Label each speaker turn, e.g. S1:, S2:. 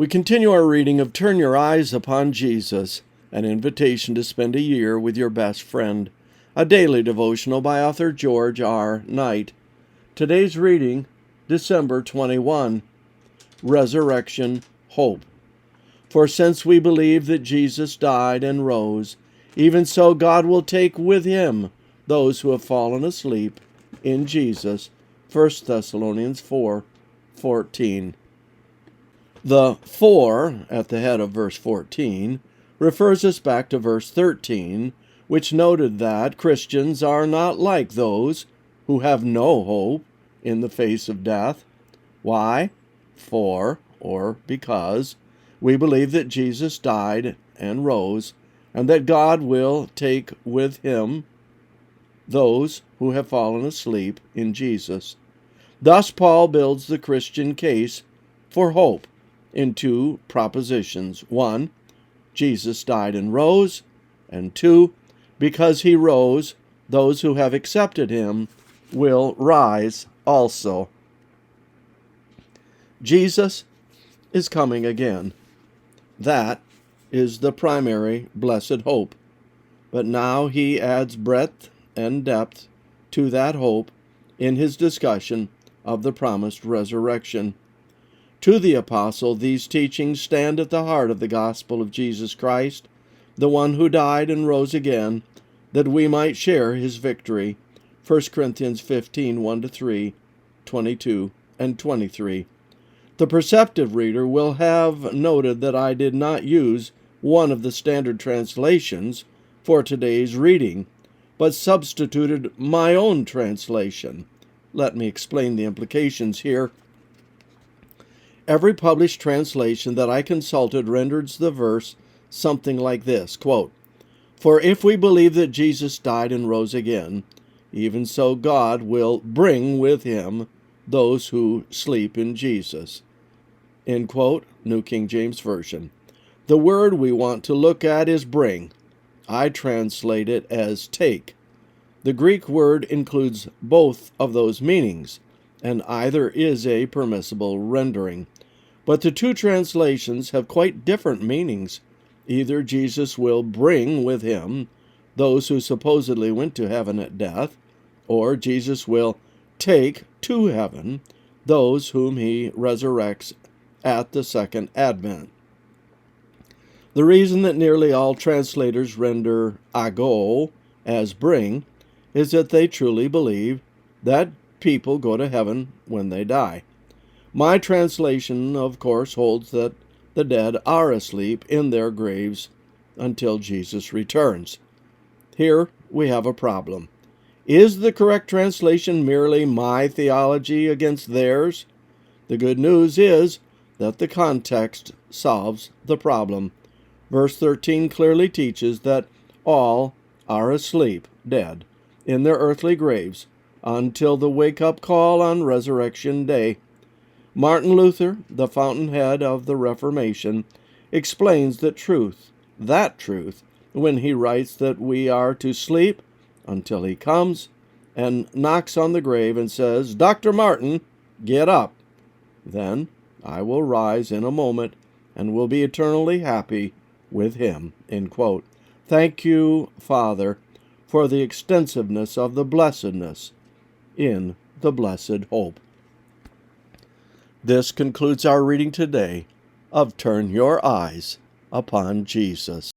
S1: We continue our reading of Turn Your Eyes Upon Jesus, an invitation to spend a year with your best friend, a daily devotional by author George R. Knight. Today's reading, December 21, Resurrection Hope. For since we believe that Jesus died and rose, even so God will take with him those who have fallen asleep in Jesus. 1 Thessalonians 4:14. The "for" at the head of verse 14 refers us back to verse 13, which noted that Christians are not like those who have no hope in the face of death. Why? For, or because, we believe that Jesus died and rose, and that God will take with him those who have fallen asleep in Jesus. Thus Paul builds the Christian case for hope in two propositions. 1, Jesus died and rose, and 2, because he rose, those who have accepted him will rise also. Jesus is coming again. That is the primary blessed hope. But now he adds breadth and depth to that hope in his discussion of the promised resurrection. To the apostle, these teachings stand at the heart of the gospel of Jesus Christ, the one who died and rose again, that we might share his victory. 1 Corinthians 15, 1-3, 22, and 23. The perceptive reader will have noted that I did not use one of the standard translations for today's reading, but substituted my own translation. Let me explain the implications here. Every published translation that I consulted renders the verse something like this, quote, "For if we believe that Jesus died and rose again, even so God will bring with him those who sleep in Jesus." End quote, New King James Version. The word we want to look at is bring. I translate it as take. The Greek word includes both of those meanings, and either is a permissible rendering. But the two translations have quite different meanings. Either Jesus will bring with him those who supposedly went to heaven at death, or Jesus will take to heaven those whom he resurrects at the second advent. The reason that nearly all translators render ago as bring is that they truly believe that people go to heaven when they die. My translation, of course, holds that the dead are asleep in their graves until Jesus returns. Here we have a problem. Is the correct translation merely my theology against theirs? The good news is that the context solves the problem. Verse 13 clearly teaches that all are asleep, dead, in their earthly graves until the wake-up call on Resurrection Day. Martin Luther, the fountainhead of the Reformation, explains that truth, when he writes that we are to sleep until he comes and knocks on the grave and says, "Dr. Martin, get up. Then I will rise in a moment and will be eternally happy with him." End quote. Thank you, Father, for the extensiveness of the blessedness in the blessed hope. This concludes our reading today of Turn Your Eyes Upon Jesus.